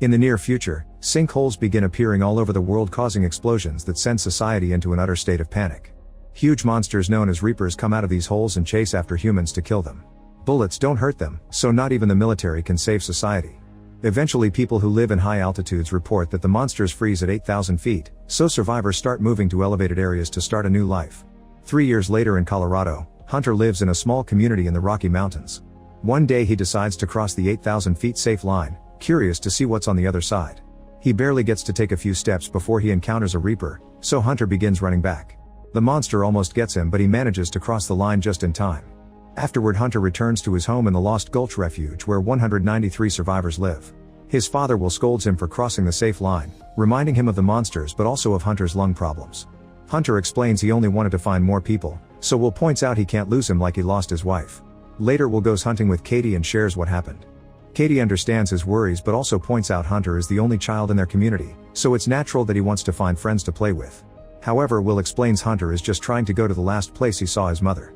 In the near future, sinkholes begin appearing all over the world, causing explosions that send society into an utter state of panic. Huge monsters known as reapers come out of these holes and chase after humans to kill them. Bullets don't hurt them, so not even the military can save society. Eventually, people who live in high altitudes report that the monsters freeze at 8,000 feet, so survivors start moving to elevated areas to start a new life. 3 years later in Colorado, Hunter lives in a small community in the Rocky Mountains. One day he decides to cross the 8,000 feet safe line, curious to see what's on the other side. He barely gets to take a few steps before he encounters a reaper, so Hunter begins running back. The monster almost gets him, but he manages to cross the line just in time. Afterward, Hunter returns to his home in the Lost Gulch Refuge where 193 survivors live. His father will scold him for crossing the safe line, reminding him of the monsters but also of Hunter's lung problems. Hunter explains he only wanted to find more people, so Will points out he can't lose him like he lost his wife. Later, Will goes hunting with Katie and shares what happened. Katie understands his worries but also points out Hunter is the only child in their community, so it's natural that he wants to find friends to play with. However, Will explains Hunter is just trying to go to the last place he saw his mother.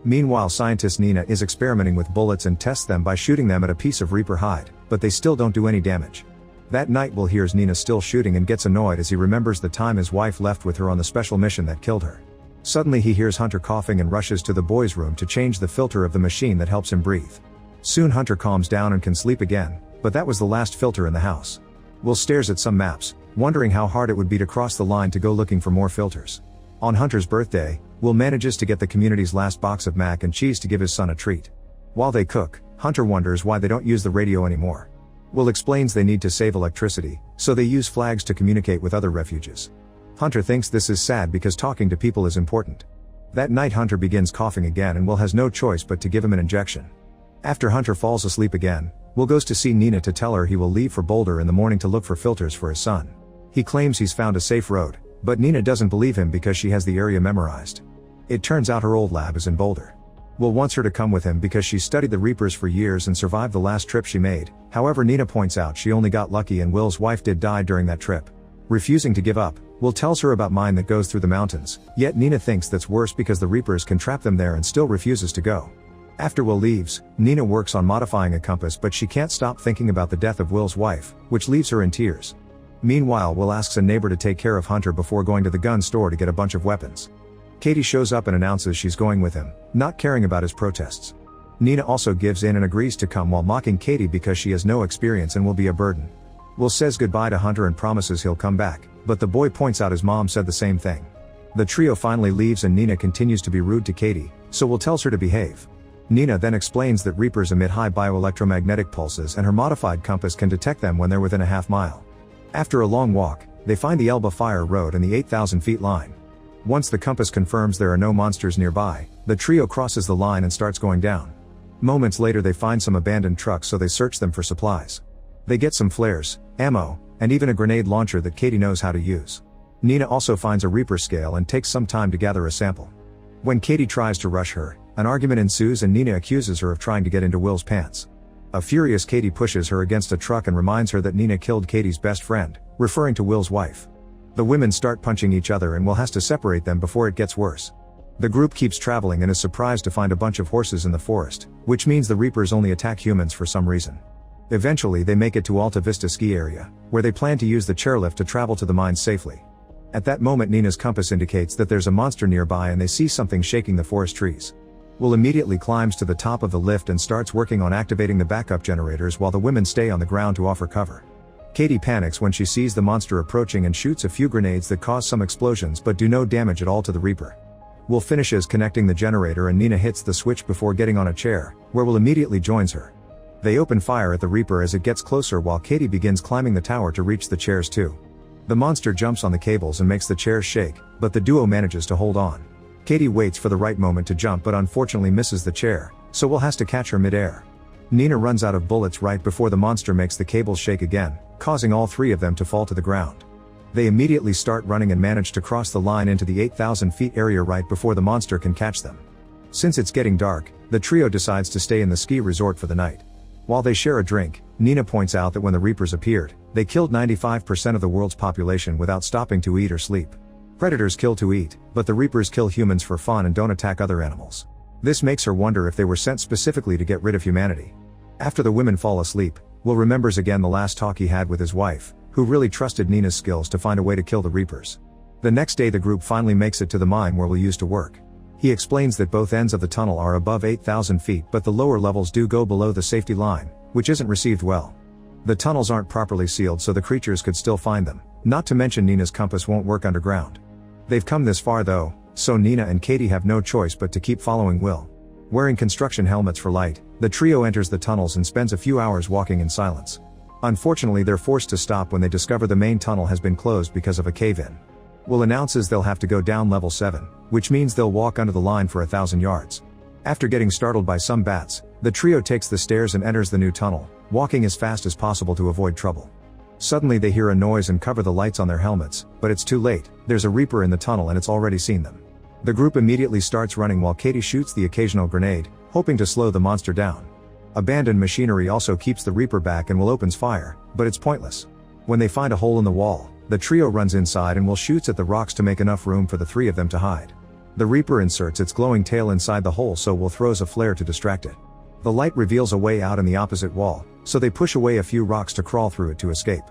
Meanwhile, scientist Nina is experimenting with bullets and tests them by shooting them at a piece of reaper hide, but they still don't do any damage. That night, Will hears Nina still shooting and gets annoyed as he remembers the time his wife left with her on the special mission that killed her. Suddenly he hears Hunter coughing and rushes to the boys' room to change the filter of the machine that helps him breathe. Soon Hunter calms down and can sleep again, but that was the last filter in the house. Will stares at some maps, wondering how hard it would be to cross the line to go looking for more filters. On Hunter's birthday, Will manages to get the community's last box of mac and cheese to give his son a treat. While they cook, Hunter wonders why they don't use the radio anymore. Will explains they need to save electricity, so they use flags to communicate with other refuges. Hunter thinks this is sad because talking to people is important. That night, Hunter begins coughing again and Will has no choice but to give him an injection. After Hunter falls asleep again, Will goes to see Nina to tell her he will leave for Boulder in the morning to look for filters for his son. He claims he's found a safe road, but Nina doesn't believe him because she has the area memorized. It turns out her old lab is in Boulder. Will wants her to come with him because she studied the Reapers for years and survived the last trip she made. However, Nina points out she only got lucky and Will's wife did die during that trip. Refusing to give up, Will tells her about mine that goes through the mountains, yet Nina thinks that's worse because the Reapers can trap them there and still refuses to go. After Will leaves, Nina works on modifying a compass, but she can't stop thinking about the death of Will's wife, which leaves her in tears. Meanwhile, Will asks a neighbor to take care of Hunter before going to the gun store to get a bunch of weapons. Katie shows up and announces she's going with him, not caring about his protests. Nina also gives in and agrees to come while mocking Katie because she has no experience and will be a burden. Will says goodbye to Hunter and promises he'll come back, but the boy points out his mom said the same thing. The trio finally leaves and Nina continues to be rude to Katie, so Will tells her to behave. Nina then explains that Reapers emit high bioelectromagnetic pulses and her modified compass can detect them when they're within a half mile. After a long walk, they find the Elba Fire Road and the 8,000 feet line. Once the compass confirms there are no monsters nearby, the trio crosses the line and starts going down. Moments later they find some abandoned trucks, so they search them for supplies. They get some flares, ammo, and even a grenade launcher that Katie knows how to use. Nina also finds a Reaper scale and takes some time to gather a sample. When Katie tries to rush her, an argument ensues and Nina accuses her of trying to get into Will's pants. A furious Katie pushes her against a truck and reminds her that Nina killed Katie's best friend, referring to Will's wife. The women start punching each other and Will has to separate them before it gets worse. The group keeps traveling and is surprised to find a bunch of horses in the forest, which means the Reapers only attack humans for some reason. Eventually they make it to Alta Vista ski area, where they plan to use the chairlift to travel to the mines safely. At that moment Nina's compass indicates that there's a monster nearby and they see something shaking the forest trees. Will immediately climbs to the top of the lift and starts working on activating the backup generators while the women stay on the ground to offer cover. Katie panics when she sees the monster approaching and shoots a few grenades that cause some explosions but do no damage at all to the Reaper. Will finishes connecting the generator and Nina hits the switch before getting on a chair, where Will immediately joins her. They open fire at the Reaper as it gets closer while Katie begins climbing the tower to reach the chairs too. The monster jumps on the cables and makes the chairs shake, but the duo manages to hold on. Katie waits for the right moment to jump but unfortunately misses the chair, so Will has to catch her mid-air. Nina runs out of bullets right before the monster makes the cables shake again, causing all three of them to fall to the ground. They immediately start running and manage to cross the line into the 8,000 feet area right before the monster can catch them. Since it's getting dark, the trio decides to stay in the ski resort for the night. While they share a drink, Nina points out that when the Reapers appeared, they killed 95% of the world's population without stopping to eat or sleep. Predators kill to eat, but the Reapers kill humans for fun and don't attack other animals. This makes her wonder if they were sent specifically to get rid of humanity. After the women fall asleep, Will remembers again the last talk he had with his wife, who really trusted Nina's skills to find a way to kill the Reapers. The next day the group finally makes it to the mine where Will used to work. He explains that both ends of the tunnel are above 8,000 feet but the lower levels do go below the safety line, which isn't received well. The tunnels aren't properly sealed so the creatures could still find them, not to mention Nina's compass won't work underground. They've come this far though, so Nina and Katie have no choice but to keep following Will. Wearing construction helmets for light, the trio enters the tunnels and spends a few hours walking in silence. Unfortunately they're forced to stop when they discover the main tunnel has been closed because of a cave-in. Will announces they'll have to go down level 7, which means they'll walk under the line for 1,000 yards. After getting startled by some bats, the trio takes the stairs and enters the new tunnel, walking as fast as possible to avoid trouble. Suddenly they hear a noise and cover the lights on their helmets, but it's too late. There's a Reaper in the tunnel and it's already seen them. The group immediately starts running while Katie shoots the occasional grenade, hoping to slow the monster down. Abandoned machinery also keeps the Reaper back and Will opens fire, but it's pointless. When they find a hole in the wall, the trio runs inside and Will shoots at the rocks to make enough room for the three of them to hide. The Reaper inserts its glowing tail inside the hole so Will throws a flare to distract it. The light reveals a way out in the opposite wall, so they push away a few rocks to crawl through it to escape.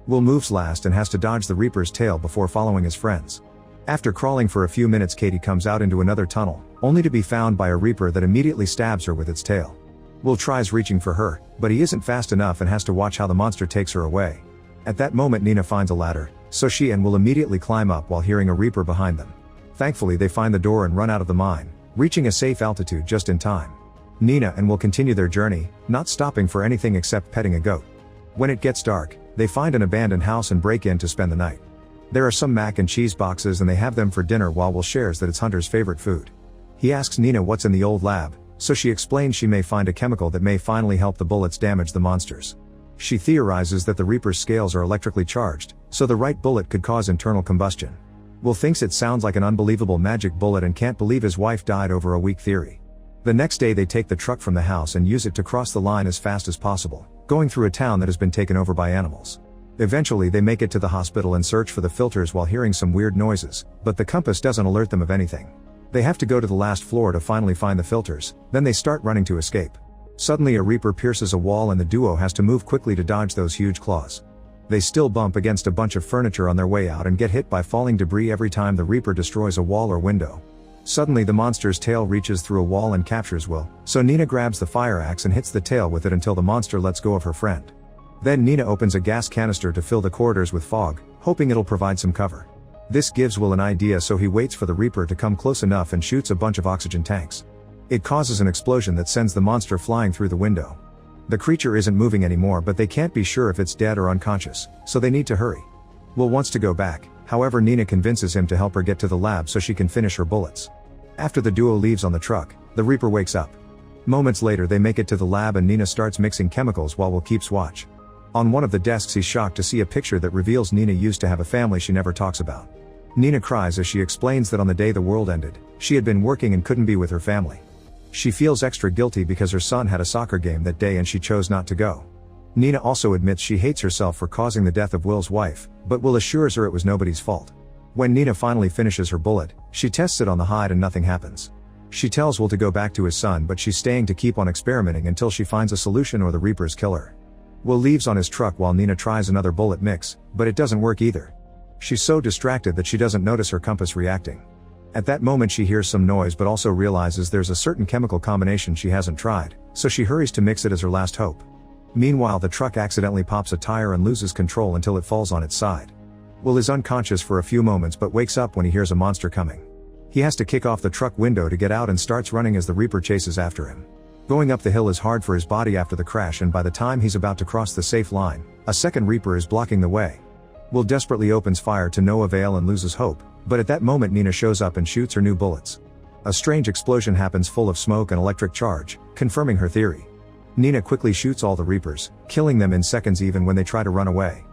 Will moves last and has to dodge the Reaper's tail before following his friends. After crawling for a few minutes Katie comes out into another tunnel, only to be found by a Reaper that immediately stabs her with its tail. Will tries reaching for her, but he isn't fast enough and has to watch how the monster takes her away. At that moment Nina finds a ladder, so she and Will immediately climb up while hearing a Reaper behind them. Thankfully they find the door and run out of the mine, reaching a safe altitude just in time. Nina and Will continue their journey, not stopping for anything except petting a goat. When it gets dark, they find an abandoned house and break in to spend the night. There are some mac and cheese boxes and they have them for dinner while Will shares that it's Hunter's favorite food. He asks Nina what's in the old lab, so she explains she may find a chemical that may finally help the bullets damage the monsters. She theorizes that the Reaper's scales are electrically charged, so the right bullet could cause internal combustion. Will thinks it sounds like an unbelievable magic bullet and can't believe his wife died over a weak theory. The next day they take the truck from the house and use it to cross the line as fast as possible, going through a town that has been taken over by animals. Eventually they make it to the hospital and search for the filters while hearing some weird noises, but the compass doesn't alert them of anything. They have to go to the last floor to finally find the filters, then they start running to escape. Suddenly a Reaper pierces a wall and the duo has to move quickly to dodge those huge claws. They still bump against a bunch of furniture on their way out and get hit by falling debris every time the Reaper destroys a wall or window. Suddenly the monster's tail reaches through a wall and captures Will, so Nina grabs the fire axe and hits the tail with it until the monster lets go of her friend. Then Nina opens a gas canister to fill the corridors with fog, hoping it'll provide some cover. This gives Will an idea so he waits for the Reaper to come close enough and shoots a bunch of oxygen tanks. It causes an explosion that sends the monster flying through the window. The creature isn't moving anymore but they can't be sure if it's dead or unconscious, so they need to hurry. Will wants to go back, however Nina convinces him to help her get to the lab so she can finish her bullets. After the duo leaves on the truck, the Reaper wakes up. Moments later they make it to the lab and Nina starts mixing chemicals while Will keeps watch. On one of the desks he's shocked to see a picture that reveals Nina used to have a family she never talks about. Nina cries as she explains that on the day the world ended, she had been working and couldn't be with her family. She feels extra guilty because her son had a soccer game that day and she chose not to go. Nina also admits she hates herself for causing the death of Will's wife, but Will assures her it was nobody's fault. When Nina finally finishes her bullet, she tests it on the hide and nothing happens. She tells Will to go back to his son but she's staying to keep on experimenting until she finds a solution or the Reapers kill her. Will leaves on his truck while Nina tries another bullet mix, but it doesn't work either. She's so distracted that she doesn't notice her compass reacting. At that moment she hears some noise but also realizes there's a certain chemical combination she hasn't tried, so she hurries to mix it as her last hope. Meanwhile the truck accidentally pops a tire and loses control until it falls on its side. Will is unconscious for a few moments but wakes up when he hears a monster coming. He has to kick off the truck window to get out and starts running as the Reaper chases after him. Going up the hill is hard for his body after the crash and by the time he's about to cross the safe line, a second Reaper is blocking the way. Will desperately opens fire to no avail and loses hope, but at that moment Nina shows up and shoots her new bullets. A strange explosion happens full of smoke and electric charge, confirming her theory. Nina quickly shoots all the Reapers, killing them in seconds even when they try to run away.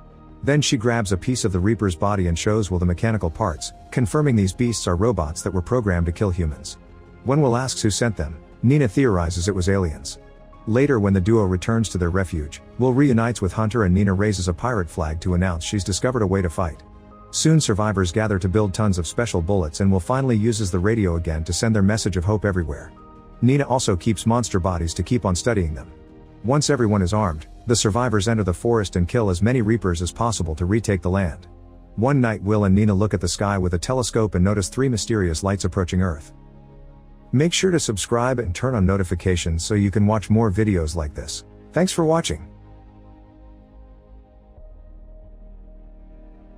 Then she grabs a piece of the Reaper's body and shows Will the mechanical parts, confirming these beasts are robots that were programmed to kill humans. When Will asks who sent them, Nina theorizes it was aliens. Later when the duo returns to their refuge, Will reunites with Hunter and Nina raises a pirate flag to announce she's discovered a way to fight. Soon survivors gather to build tons of special bullets and Will finally uses the radio again to send their message of hope everywhere. Nina also keeps monster bodies to keep on studying them. Once everyone is armed, The survivors enter the forest and kill as many Reapers as possible to retake the land. One night Will and Nina look at the sky with a telescope and notice 3 mysterious lights approaching Earth. Make sure to subscribe and turn on notifications so you can watch more videos like this. Thanks for watching.